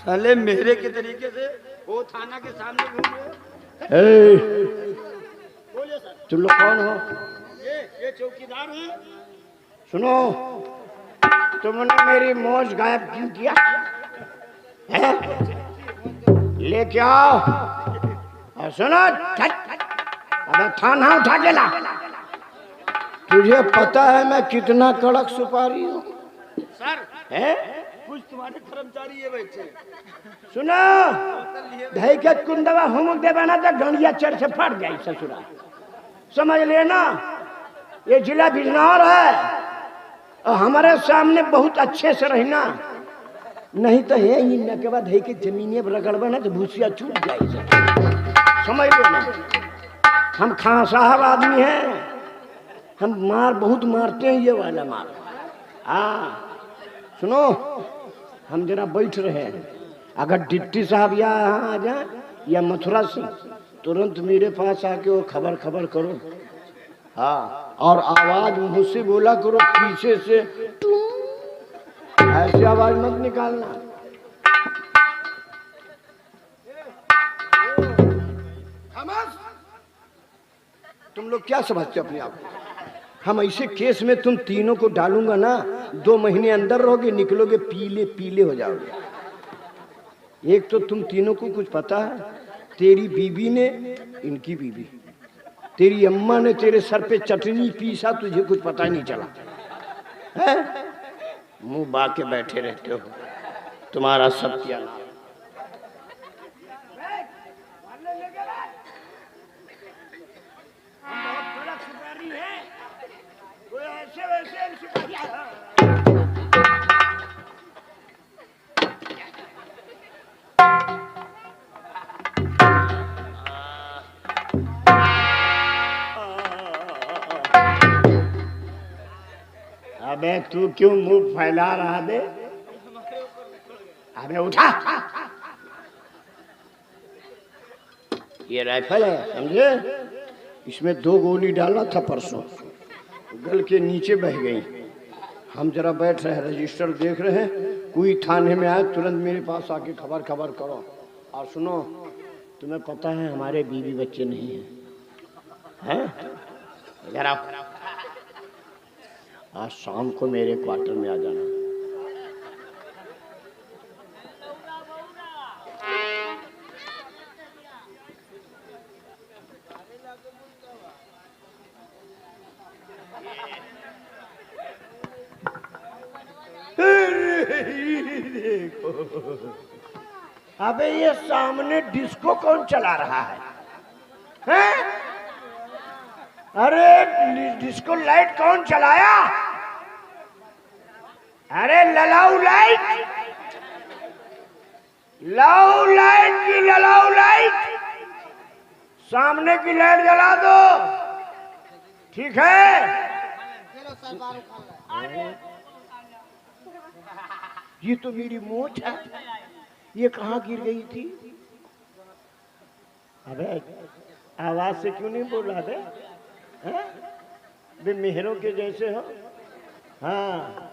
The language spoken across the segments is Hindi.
साले मेरे के तरीके से वो थाना के सामने घूम रहे हो। बोलिए सर। तुम लोग कौन हो? ये चौकीदार है। सुनो, तुमने मेरी मौज गायब क्यों किया है? लेके आओ और सुनो, अबे थाना उठा के ला। तुझे पता है मैं कितना कड़क सुपारी हूँ? सर है कुछ तुम्हारे कर्मचारी ये बैठे। सुनो, धई के कुंदवा हुमुक दे बना तो गंडिया चढ़ से फट जाए ससुरा, समझ लेना। ये जिला बिजनौर है और हमारे सामने बहुत अच्छे से रहना, नहीं तो है इन के बाद है कि जमीने रगड़बा ना तो भूसिया छूट जाए, समझ लेना। हम खां साहब आदमी हैं, हम मार बहुत मारते हैं, ये वाला मार। हाँ सुनो, हम जरा बैठ रहे हैं, अगर डिप्टी साहब यहाँ आ जाए या मथुरा सिंह, तुरंत मेरे पास आके वो खबर करो। हाँ, और आवाज मुझसे बोला करो पीछे से, ऐसी आवाज मत निकालना। तुम लोग क्या समझते हो अपने आप को? हम ऐसे केस में तुम तीनों को डालूंगा ना, 2 महीने अंदर रहोगे, निकलोगे पीले पीले हो जाओगे। एक तो तुम तीनों को कुछ पता है, तेरी बीबी ने, इनकी बीबी, तेरी अम्मा ने तेरे सर पे चटनी पीसा, तुझे कुछ पता नहीं चला है? मुंह बाके बैठे रहते हो, तुम्हारा सत्यानाश। अबे तू क्यों मुंह फैला रहा बे? अबे उठा, ये राइफल है समझे, इसमें 2 गोली डालना था परसों, गल के नीचे बह गई। हम जरा बैठ रहे हैं, रजिस्टर देख रहे हैं, कोई थाने में आए तुरंत मेरे पास आके खबर करो। और सुनो, तुम्हें पता है हमारे बीवी बच्चे नहीं हैं? जरा आज शाम को मेरे क्वार्टर में आ जाना। देखो, अबे ये सामने डिस्को कौन चला रहा है? हैं? अरे डिस्को लाइट कौन चलाया? अरे ललाऊ लाइट की ललाऊ लाइट, सामने की लाइट जला दो, ठीक है? ये तो मेरी मोच है, ये कहाँ गिर गई थी? अबे आवाज से क्यों नहीं बोला बे? बे मेहरों के जैसे हो। हाँ,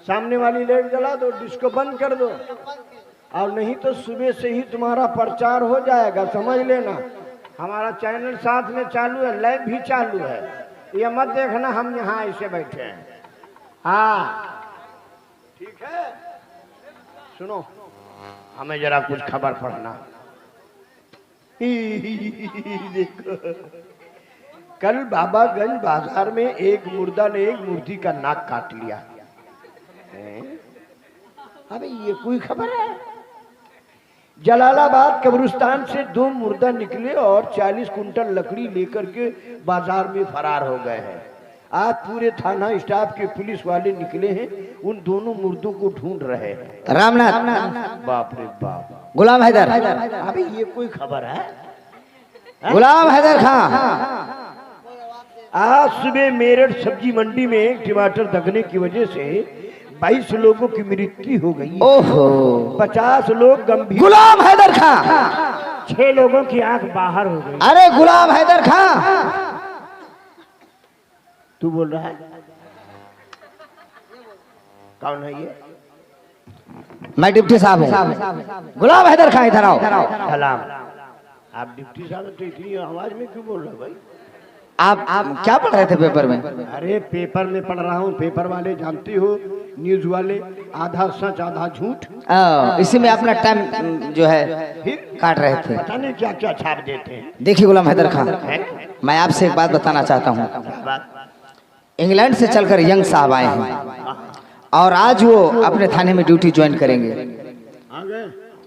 सामने वाली लाइट जला दो, डिस्को बंद कर दो, और नहीं तो सुबह से ही तुम्हारा प्रचार हो जाएगा, समझ लेना। हमारा चैनल साथ में चालू है, लाइव भी चालू है, ये मत देखना हम यहाँ ऐसे बैठे हैं। हाँ ठीक है, सुनो, हमें जरा कुछ खबर पढ़ना। देखो, कल बाबागंज बाजार में एक मुर्दा ने एक मुर्दी का नाक काट लिया। अबे ये कोई खबर है? जलालाबाद कब्रिस्तान से 2 मुर्दा निकले और 40 कुंटल लकड़ी लेकर के बाजार में फरार हो गए हैं। आज पूरे थाना स्टाफ के पुलिस वाले निकले हैं, उन दोनों मुर्दों को ढूंढ रहे हैं। रामनाथ, बाप रे बाप, गुलाम हैदर। अबे ये कोई खबर है? गुलाम हैदर खां। आज सुबह मेरठ सब्जी मंडी में टमाटर दगने की वजह से 22 लोगों की मृत्यु हो गई। ओहो, 50 लोग गंभीर। गुलाम हैदर खां। 6 लोगों की आंख बाहर हो गई। अरे गुलाम हैदर खां। तू बोल रहा है? कौन है ये? मैं डिप्टी साहब हूँ। गुलाम हैदर खां इधर आओ। सलाम। आप डिप्टी साहब तो इतनी आवाज में क्यों बोल रहे हो भाई? आप क्या पढ़ रहे थे पेपर में? अरे पेपर में पढ़ रहा हूँ। पेपर वाले जानती हो, न्यूज वाले आधा सच आधा झूठ। इसी में अपना टाइम जो है फिर काट रहे थे। पता नहीं क्या क्या छाप देते हैं। देखिए गुलाम हैदर खां, मैं आपसे एक बात बताना चाहता हूँ। इंग्लैंड से चलकर यंग साहब आए हैं और आज वो अपने थाने में ड्यूटी ज्वाइन करेंगे।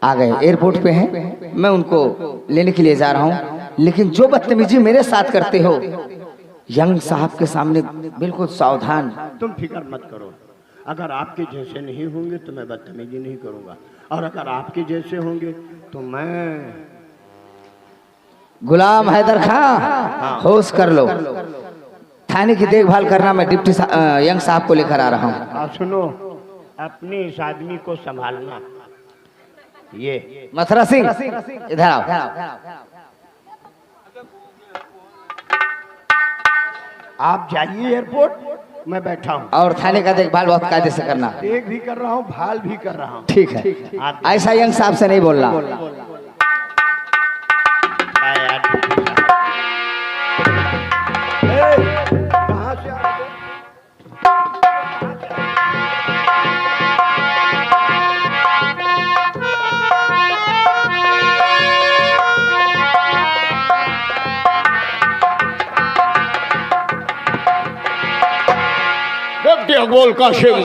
आ गए, एयरपोर्ट पे हैं। मैं उनको लेने के लिए जा रहा हूँ, लेकिन जो बदतमीजी मेरे साथ करते हो यंग साहब के सामने बिल्कुल सावधान। तुम फिक्र मत करो, अगर आपके जैसे नहीं होंगे तो मैं बदतमीजी नहीं करूंगा, और अगर आपके जैसे होंगे तो मैं। गुलाम हैदर खां, होश कर लो। थाने की देखभाल करना मैं डिप्टी यंग साहब को लेकर आ रहा हूँ। और सुनो, अपने इस आदमी को संभालना। ये मथुरा सिंह इधर आओ। आप जाइए एयरपोर्ट, मैं बैठा हूँ। और थाने का देखभाल बहुत कायदे से करना। देख भी कर रहा हूँ, भाल भी कर रहा हूँ। ठीक है, ऐसा यंग साहब से नहीं बोलना। कहाँ से आ गए? डिप्टी अकबुल कासिम,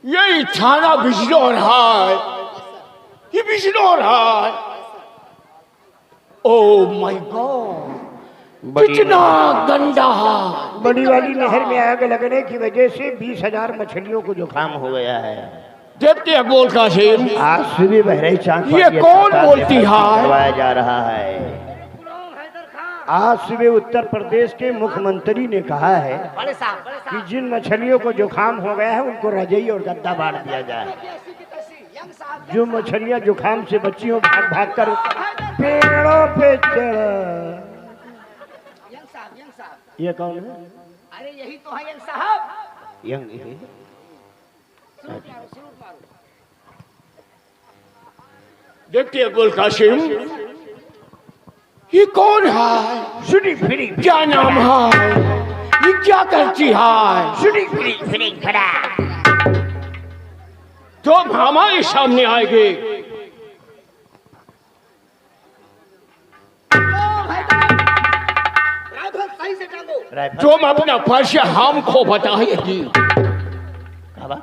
यही थाना बिजनौर है, ये बिजनौर है। ओह माय गॉड, कितना गंदा है। बड़ी वाली नहर में आग लगने की वजह से 20,000 मछलियों को जुकाम हो गया है। डिप्टी अकबुल कासिम, आज सुबह बहराइच चांद ये कौन बोलती है? करवाया जा रहा है। आज सुबह उत्तर प्रदेश के मुख्यमंत्री ने कहा है कि जिन मछलियों को जुकाम हो गया है उनको रजाई और गद्दा बांट दिया जाए। जो मछलियां जुकाम से बच्ची हो, भाग भाग कर पेड़ों पे चढ़। ये कौन है? अरे यही तो है यंग साहब। यंग डिप्टी अकबुल कासिम, ये कौन है? सुनी फिरी क्या नाम है? ये क्या करती है? सुनी फिरी फिरी फड़ा। तुम हमारे सामने आएंगे? तुम अपना परिचय हमको बताएगी?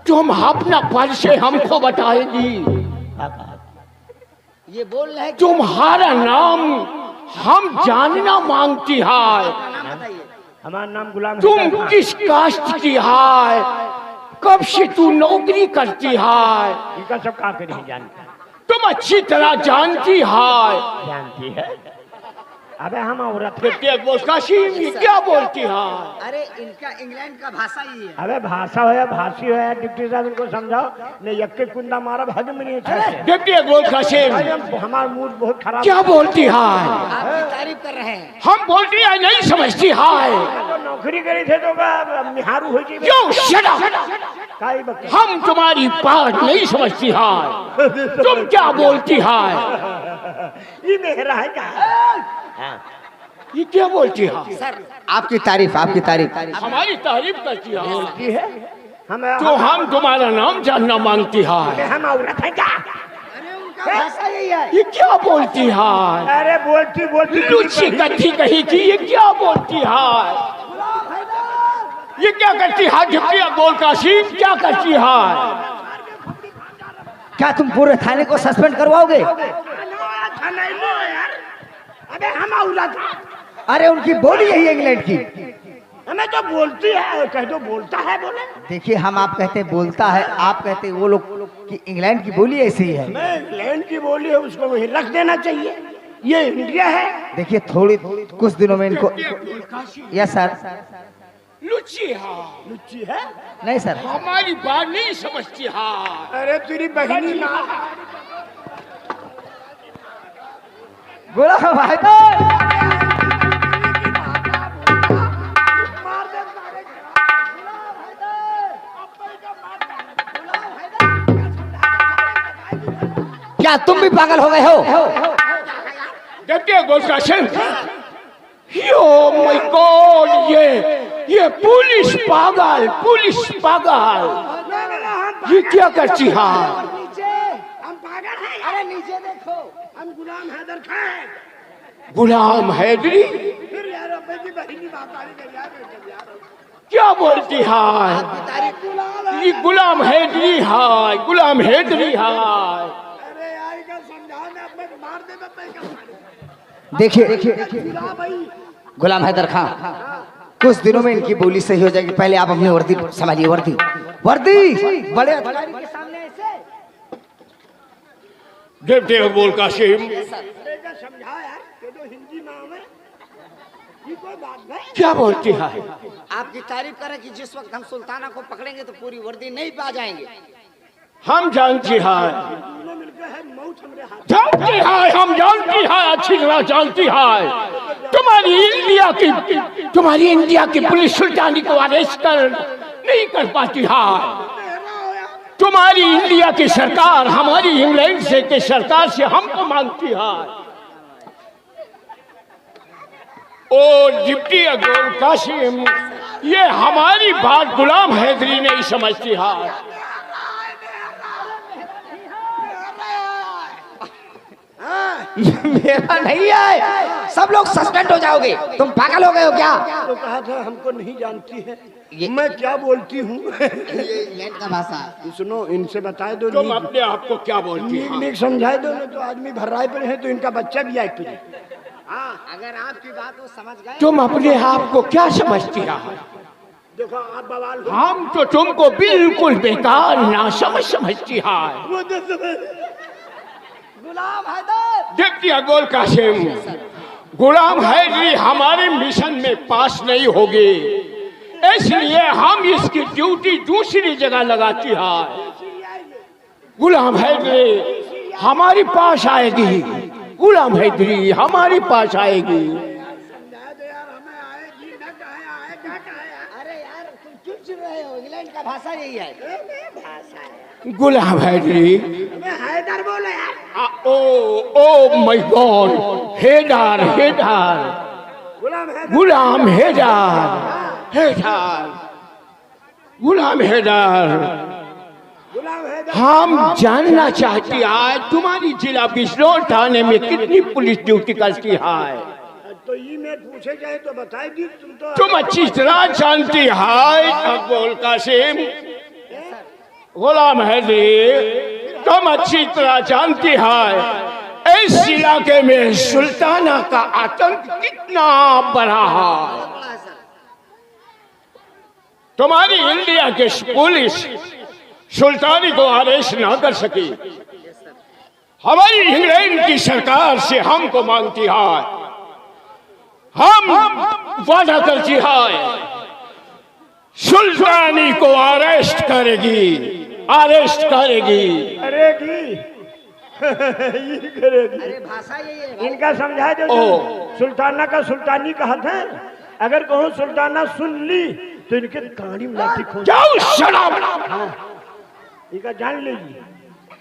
तुम अपना परिचय हमको बताएगी? ये बोल रहे हैं तुम्हारा नाम हम जानना मांगती है। हमारा नाम गुलाम। तुम किस कास्ट की है? कब से तू नौकरी करती है? इनका सब का नहीं जानता। तुम अच्छी तरह जानती है। जानती है? अबे हम औरत हैं। डिप्टी अकबुल कासिम, ये क्या बोलती है? अरे इनका इंग्लैंड का भाषा ही है। अबे भाषा हो या भाषी हो या डिप्टी साहब इनको समझाओ। नहीं यक्के कुंदा मारा भाग में नहीं अच्छा। डिप्टी अकबुल कासिम, हमारा मूड बहुत खराब। क्या बोलती है? आपकी तारीफ कर रहे हैं। हम बोलती है नहीं समझती है। तो नौकरी करी थे तो मिहारू हो जी। क्यों? Shut up! काई बक। हम तुम्हारी बात नहीं समझती है। तुम क्या बोलती है? ये मेरा है क्या? ये क्या बोलती है? सर आपकी तारीफ, आपकी तारीफ। हमारी तारीफ करती है। बोलती है हम तो हम तुम्हारा नाम जानना मांगती है। हम औरत है क्या? अरे उनका भाषा यही है। ये क्या बोलती है? अरे बोलती बोलती लुच्ची कथी कही कि ये क्या बोलती है? ये क्या करती है? डिप्टी अकबुल कासिम क्या करती है? क्या तुम पूरे थाने को सस्पेंड करवाओगे? अबे हम औरत। अरे उनकी बोली यही है इंग्लैंड की। हमें तो बोलती है, कह दो बोलता है बोले। देखिए हम आप कहते हैं बोलता है, आप कहते हैं वो लोग कि इंग्लैंड की बोली ऐसी है। मैं इंग्लैंड की बोली है उसको वहीं रख देना चाहिए। ये इंडिया है। देखिए थोड़ी कुछ दिनों में इनको। Yes sir. लुच्ची है। लुच्ची है? नहीं सर। हमारी बात नहीं समझती है। अरे तेरी बहनी माँ। गुलाम हैदर, क्या तुम भी पागल हो गए हो? देखिए गोलका सिंह, यो माय गॉड, ये पुलिस पागल, पुलिस पागल, ये क्या करती है? नीचे हम पागल हैं। अरे नीचे देखो, हम गुलाम हैदर खान। गुलाम हैदरी? फिर यार अपने की बहनी बात आ रही यार। क्या बोलती है? ये गुलाम हैदरी है, गुलाम हैदरी है। अरे यार क्या समझाने, अपने मार दे देखिए गुलाम हैदर खान, कुछ दिनों में इनकी बोली सही हो जाएगी। पहले आप अपनी वर्दी संभालिए। वर्दी वर्दी बड़े अधिकारी के सामने ऐसे। देखते हो गोलका सिंह, समझा यार, जो हिंदी में हमें ये कोई बात नहीं। क्या बोलती है? आपकी तारीफ करें कि जिस वक्त हम सुल्ताना को पकड़ेंगे तो पूरी वर्दी नहीं पा जाएंगे। हम जानती है, दोनों मिलकर है मौत हमरे हाथ। जानती है, हम जानती है, अच्छी तरह जानती है। तुम्हारी इंडिया की पुलिस सुल्तानी को अरेस्ट कर नहीं कर पाती है। तुम्हारी इंडिया की सरकार हमारी इंग्लैंड से के सरकार से हमको मांगती है। ओ डिप्टी गोलका सिंह, ये हमारी बात गुलाम हैदरी नहीं समझती है। मेरा नहीं है, सब लोग सस्पेंड हो जाओगे। तुम पागल हो गए हो क्या? तो कहा था हमको नहीं जानती है, मैं क्या बोलती हूँ। ये इंग्लैंड का भाषा। सुनो, इनसे बताए दो, तुम अपने आप को क्या बोलती नीक है? नीक समझाए दो ना, तो आदमी भर्राए पर है तो इनका बच्चा भी आए फिर। हाँ, अगर आपकी बात वो समझ गए। तुम अपने आप को क्या समझती है? देखो आप बवाल हो। हम तो तुमको बिल्कुल बेकार ना समझती है। वो तो समझ। गुलाम हैदर। देखिए गोलका सिंह, गुलाम हैदरी हमारे मिशन में पास नहीं होगी, इसलिए हम इसकी ड्यूटी दूसरी जगह लगाती है। गुलाम हैदरी हमारे पास आएगी, गुलाम हैदरी हमारे पास आएगी। अरे यार तुम क्यों चिढ़ रहे हो? इंग्लैंड का भाषा यही है। गुलाम हैदरी, हैदर बोलो यार। Oh my God, Haidar Haidar, Ghulam Haidar, Ghulam Haidar, Haidar, Ghulam Haidar, Ghulam Haidar. हम जानना चाहती है तुम्हारी जिला बिजनौर थाने में कितनी पुलिस ड्यूटी करती है? तो ये मैं पूछे जाए तो बताएगी तुम तो। तुम अच्छी तरह जानती है गोलका सिंह, गुलाम हैदरी, तुम अच्छी तरह जानती है इस इलाके में सुल्ताना का आतंक कितना बड़ा है। तुम्हारी इंडिया के पुलिस सुल्तानी को अरेस्ट ना कर सकी। हमारी इंग्लैंड की सरकार से हमको मांगती है, हम वादा करती है सुल्तानी को अरेस्ट करेगी, अरेस्ट करेगी। करेगी। ये करेगी। अरे भाषा यही है। इनका समझाए दो। सुल्ताना का सुल्तानी कहा था, अगर कहूँ सुल्ताना सुन ली तो इनके कानी में लाठी खोल। जाओ शराब। इनका जान लीजिए,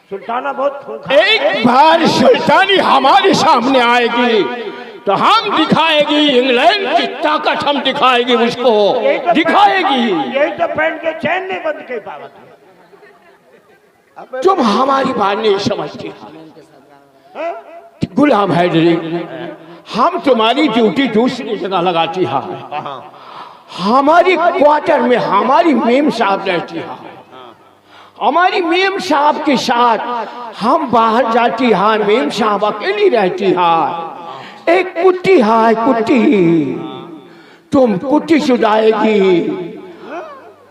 सुल्ताना बहुत खोखा। एक बार सुल्तानी हमारे सामने आएगी तो हम दिखाएगी, इंग्लैंड की ताकत हम दिखाएगी, उसको दिखाएगी। यही तो पैंट के चैन नहीं बंद कर पावत। तुम हमारी बात नहीं समझती। गुलाम हैदरी, हम तुम्हारी ड्यूटी दूसरी जगह लगाती है। हमारी क्वार्टर में हमारी मेम साहब रहती है। हमारी मेम साहब के साथ हम बाहर जाती है, मेम साहब अकेली रहती है। एक कुत्ती है, कुत्ती, तुम कुत्ती सुधाएगी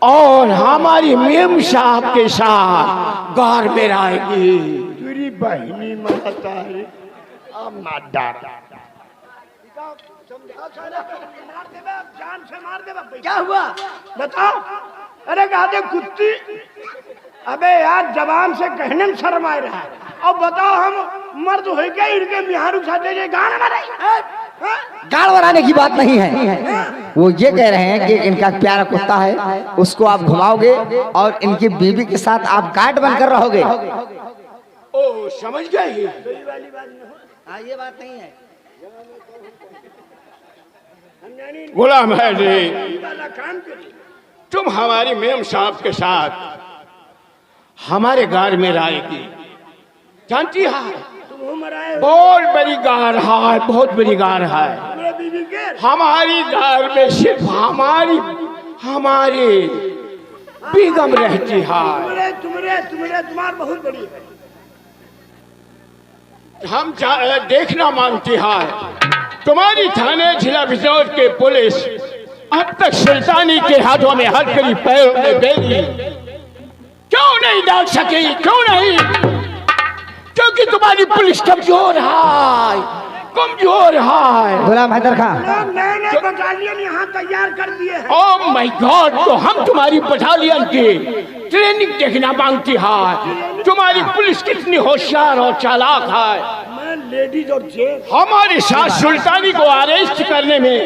और हमारी मेम साहब के साथ गार में आएगी। तेरी बहनी माता है, अब जान से मार दे। क्या हुआ? बताओ। अरे कहा दे कुत्ती। अबे यार जबान से कहने में शर्म आ रहा है। अब बताओ, हम मर्द हो गए, इनके मिहारू साथे गाना मारे। गाड़ वराने की बात नहीं है, वो ये कह रहे हैं कि इनका प्यारा कुत्ता है, उसको आप घुमाओगे और इनकी बीवी के साथ आप गार्ड बनकर रहोगे। ओ समझ गए। कोई वाली बात नहीं हो। हाँ ये बात नहीं है। हम जानी गुलाम है रे, वाला काम करिए। तुम हमारी मेम साहब के साथ हमारे गार में आएगी, जानती है? तुम उम्र आए बहुत बड़ी गार है, बहुत बड़ी गार है। मेरे बीवी के हमारी गार में सिर्फ हमारी बेगम रहती है। तुम्हार बहुत बड़ी है। हम देखना मांगती है तुम्हारी थाने जिला बिजनौर के पुलिस अब तक सुल्तानी के हाथों में हथकड़ी, पैरों में बेली क्यों नहीं डाल सकी? क्यों नहीं? क्योंकि तुम्हारी पुलिस कमजोर है, कमजोर है। गुलाम हैदर खान, नए नए बटालियन यहाँ तैयार कर दिए हैं। ओह माय गॉड, तो हम तुम्हारी बटालियन की ट्रेनिंग देखना मांगती है। तुम्हारी पुलिस कितनी होशियार और चालाक है। मैं लेडीज और जेंट्स हमारे साथ सुल्तानी को अरेस्ट करने में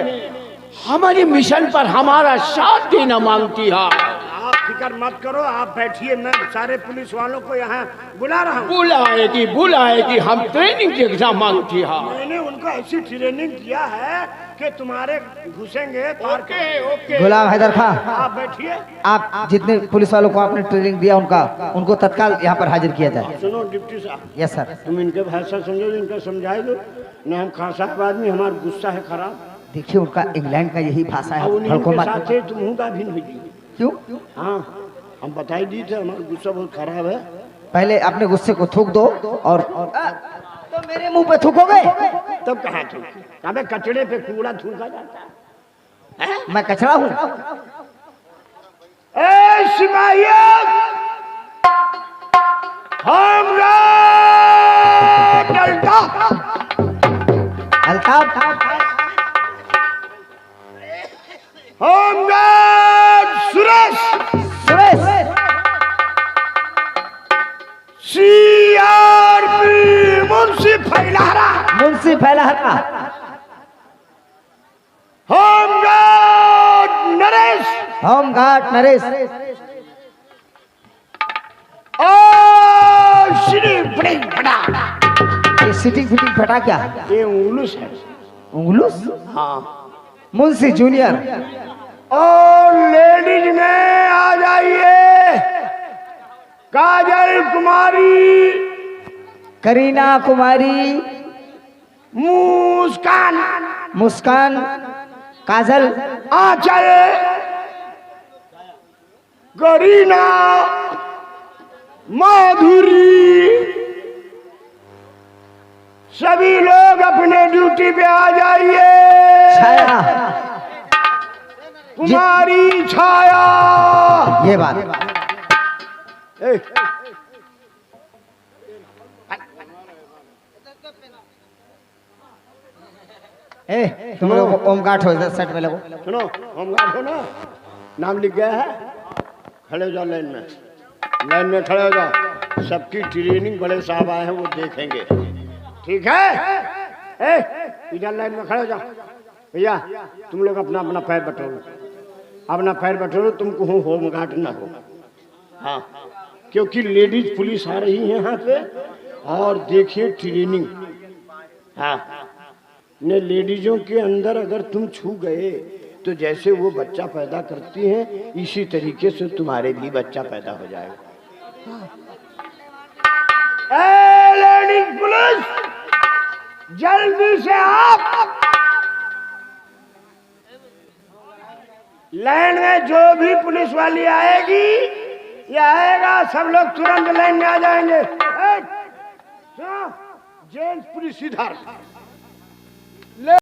हमारे मिशन पर हमारा साथ देना मांगती है। आप फिक्र मत करो, आप बैठिए, मैं सारे पुलिस वालों को यहाँ बुला रहा हूँ। बुलाएगी, हम ट्रेनिंग देखना मांगती है। मैंने उनको ऐसी ट्रेनिंग किया है कि तुम्हारे घुसेंगे पार ओके। गुलाम हैदर खान, आप बैठिए। आप जितने पुलिस वालों को आपने ट्रेनिंग दिया उनको तत्काल यहाँ पर हाजिर किया जाए। सुनो डिप्टी साहब, यस सर। तुम इनके भाषा समझो, इनका समझाए दो न। हम खान साहब आदमी, हमारा गुस्सा है खराब। देखिए उनका इंग्लैंड का यही भाषा है। उन्हीं हल्को के मत। साथ है, तुम का भिन्न हुई। क्यों? हाँ, हम बताई दी थे, हमारा गुस्सा बहुत खराब है। पहले अपने गुस्से को थूक दो और तो मेरे मुंह पे थूकोगे? तब कहा तुम कभी कचड़े पे कूड़ा थूका जाता है? मैं कचरा हूँ? ए सिपाहियों, हम अल्ताफ, होमगार्ड सुरेश, सीआरपी मुंशी फैलारा, होमगार्ड नरेश और श्री फटा। ये सिटिंग फिटिंग फटा क्या? ये उंगलूस है। उंगलूस? हाँ। मुंशी जूनियर और लेडीज में आ जाइए, काजल कुमारी, करीना कुमारी, मुस्कान, काजल, आंचल, करीना, माधुरी, सभी लोग अपने ड्यूटी पे आ जाइए। छाया, कुमारी छाया, ये बात। तुम लोग होमगार्ड हो, इधर सेट में लगो। सुनो, होमगार्ड हो ना, नाम लिख गया है, खड़े हो जाओ लाइन में खड़े हो जाओ। सबकी ट्रेनिंग बड़े साहब आए हैं, वो देखेंगे, ठीक है? इधर लाइन में खड़े हो जाओ। भैया तुम लोग अपना अपना पैर बटोरो, तुमको होमगार्ड ना हो। हाँ, क्योंकि लेडीज पुलिस आ रही है यहाँ पे, और देखिए ट्रेनिंग। हाँ, ने लेडीजों के अंदर अगर तुम छू गए तो जैसे वो बच्चा पैदा करती हैं, इसी तरीके से तुम्हारे भी बच्चा पैदा हो जाएगा। लेडीज पुलिस, जल्दी से आप लाइन में, जो भी पुलिस वाली आएगी या आएगा, सब लोग तुरंत लाइन में आ जाएंगे। जेंट्स पुलिस इधर।